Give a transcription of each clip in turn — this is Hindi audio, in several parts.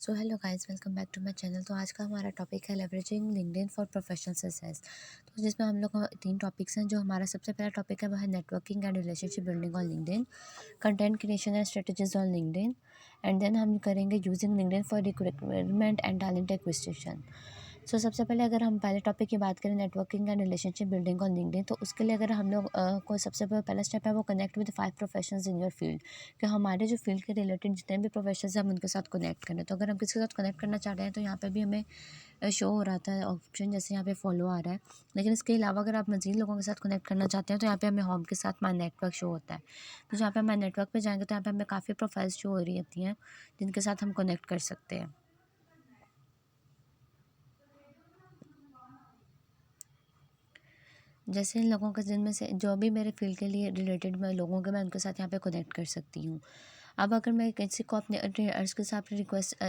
So hello guys, welcome back to my channel. तो आज का हमारा टॉपिक है leveraging LinkedIn for professional success. तो जिसमें हम लोग को तीन टॉपिक्स हैं। जो हमारा सबसे पहला टॉपिक है वह है networking and relationship building on LinkedIn, content creation and strategies on LinkedIn, and then हम करेंगे using LinkedIn for recruitment and talent acquisition. सबसे पहले अगर हम पहले टॉपिक की बात करें, networking and relationship building on LinkedIn, तो उसके लिए अगर हम लोग को सबसे पहला स्टेप है वो connect with 5 professionals in your field. कि हमारे जो फील्ड के रिलेटेड जितने भी प्रोफेशनल्स हैं हम उनके साथ कनेक्ट करें। तो अगर हम किसी के साथ कनेक्ट करना चाह रहे हैं तो यहाँ पे भी हमें शो हो रहा था ऑप्शन, जैसे यहाँ पे फॉलो आ रहा है। लेकिन इसके अलावा अगर आप मज़ीद लोगों के साथ कनेक्ट करना चाहते हैं तो यहाँ पे हमें होम के साथ माई नेटवर्क शो होता है। तो जहाँ पे माई नेटवर्क पे जाएंगे तो यहाँ पे हमें काफ़ी प्रोफाइल्स शो हो रही होती हैं जिनके साथ हम कनेक्ट कर सकते हैं। जैसे इन लोगों के जिनमें से जो भी मेरे फील्ड के लिए रिलेटेड मैं लोगों के, मैं उनके साथ यहाँ पे कनेक्ट कर सकती हूँ। अब अगर मैं किसी को अपने अपने अर्ज़ के साथ रिक्वेस्ट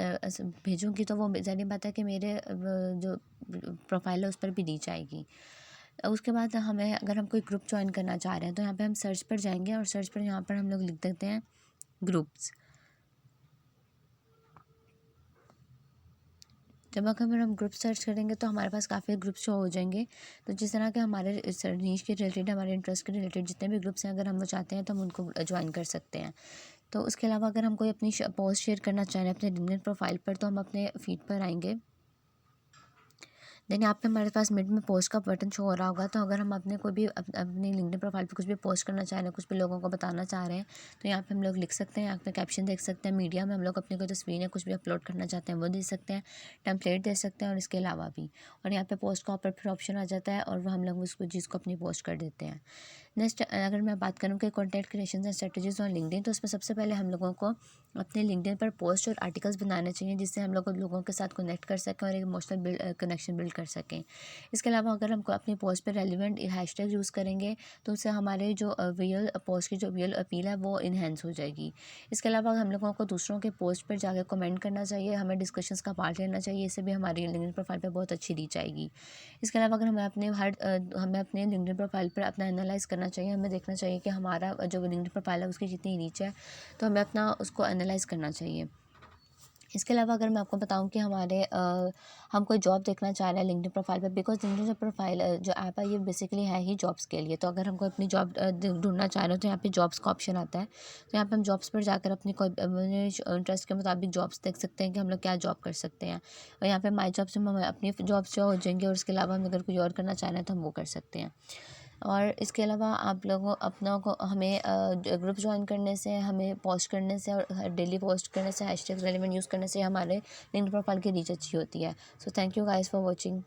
भेजूँगी तो वो ज़ाहिर बात है कि मेरे जो प्रोफाइल है उस पर भी दी जाएगी। उसके बाद हमें अगर हम कोई ग्रुप ज्वाइन करना चाह रहे हैं तो यहाँ पे हम सर्च पर जाएंगे और सर्च पर यहाँ पर हम लोग लिख देते हैं ग्रुप्स। जब अगर हम ग्रुप सर्च करेंगे तो हमारे पास काफ़ी ग्रुप शो हो जाएंगे। तो जिस तरह के हमारे नीश के रिलेटेड, हमारे इंटरेस्ट के रिलेटेड जितने भी ग्रुप्स हैं, अगर हम वो चाहते हैं तो हम उनको ज्वाइन कर सकते हैं। तो उसके अलावा अगर हम कोई अपनी पोस्ट शेयर करना चाह रहे हैं अपने लिंक्डइन प्रोफाइल पर, तो हम अपने फीड पर आएंगे। देन यहाँ पे हमारे पास मिड में पोस्ट का बटन शो हो रहा होगा। तो अगर हम अपने कोई भी अपनी लिंक्डइन प्रोफाइल पे कुछ भी पोस्ट करना चाह रहे हैं, कुछ भी लोगों को बताना चाह रहे हैं, तो यहाँ पे हम लोग लिख सकते हैं। यहाँ पे कैप्शन देख सकते हैं। मीडिया में हम लोग अपनी कोई तस्वीर या कुछ भी अपलोड करना चाहते हैं वो दे सकते हैं। टेम्पलेट दे सकते हैं और इसके अलावा भी। और यहाँ पे पोस्ट का ऊपर फिर ऑप्शन आ जाता है और वो हम लोग उसको चीज़ को अपनी पोस्ट कर देते हैं। नेक्स्ट अगर मैं बात करूँ कि content creation and strategies on LinkedIn, तो उसमें सबसे पहले हम लोगों को अपने लिंक्डइन पर पोस्ट और आर्टिकल्स बनाने चाहिए जिससे हम लोगों के साथ कनेक्ट कर सकें और एक इमोशनल कनेक्शन बिल्ड कर सकें। इसके अलावा अगर हम अपनी पोस्ट पर रेलिवेंट हैशटैग यूज़ करेंगे तो उससे हमारे जो रियल पोस्ट की जो रियल अपील है वो इन्हेंस हो जाएगी। इसके अलावा हम लोगों को दूसरों के पोस्ट पर जाकर कमेंट करना चाहिए, हमें डिस्कशंस का पार्ट लेना चाहिए। इससे भी हमारी लिंक्डइन प्रोफाइल पर बहुत अच्छी रीच आएगी। इसके अलावा अगर हमें अपने लिंक्डइन प्रोफाइल पर अपना एनालाइज़ करना चाहिए। हमें देखना चाहिए कि हमारा जो लिंक्डइन प्रोफाइल है उसकी कितनी रीच है, तो हमें अपना उसको एनालाइज़ करना चाहिए। इसके अलावा अगर मैं आपको बताऊं कि हम कोई जॉब देखना चाह रहे हैं लिंक्डइन प्रोफाइल पे, बिकॉज लिंक्डइन जो प्रोफाइल जो ऐप है ये बेसिकली है ही जॉब्स के लिए। तो अगर हम कोई अपनी जॉब ढूंढना चाह रहे हो तो यहाँ पे जॉब्स का ऑप्शन आता है। तो यहाँ पे हम जॉब्स पर जाकर अपनी कोई इंटरेस्ट के मुताबिक जॉब्स देख सकते हैं कि हम लोग क्या जॉब कर सकते हैं। और यहाँ पे माई जॉब्स में हम अपनी जॉब्स जो हो जाएंगी और इसके अलावा हम अगर कोई और करना चाह रहे हैं तो हम वो कर सकते हैं। और इसके अलावा आप लोगों अपनों को हमें ग्रुप ज्वाइन करने से, हमें पोस्ट करने से और डेली पोस्ट करने से, हैशटैग रेलिवेंट यूज़ करने से हमारे लिंक्डइन प्रोफाइल की रीच अच्छी होती है। So thank you guys for watching.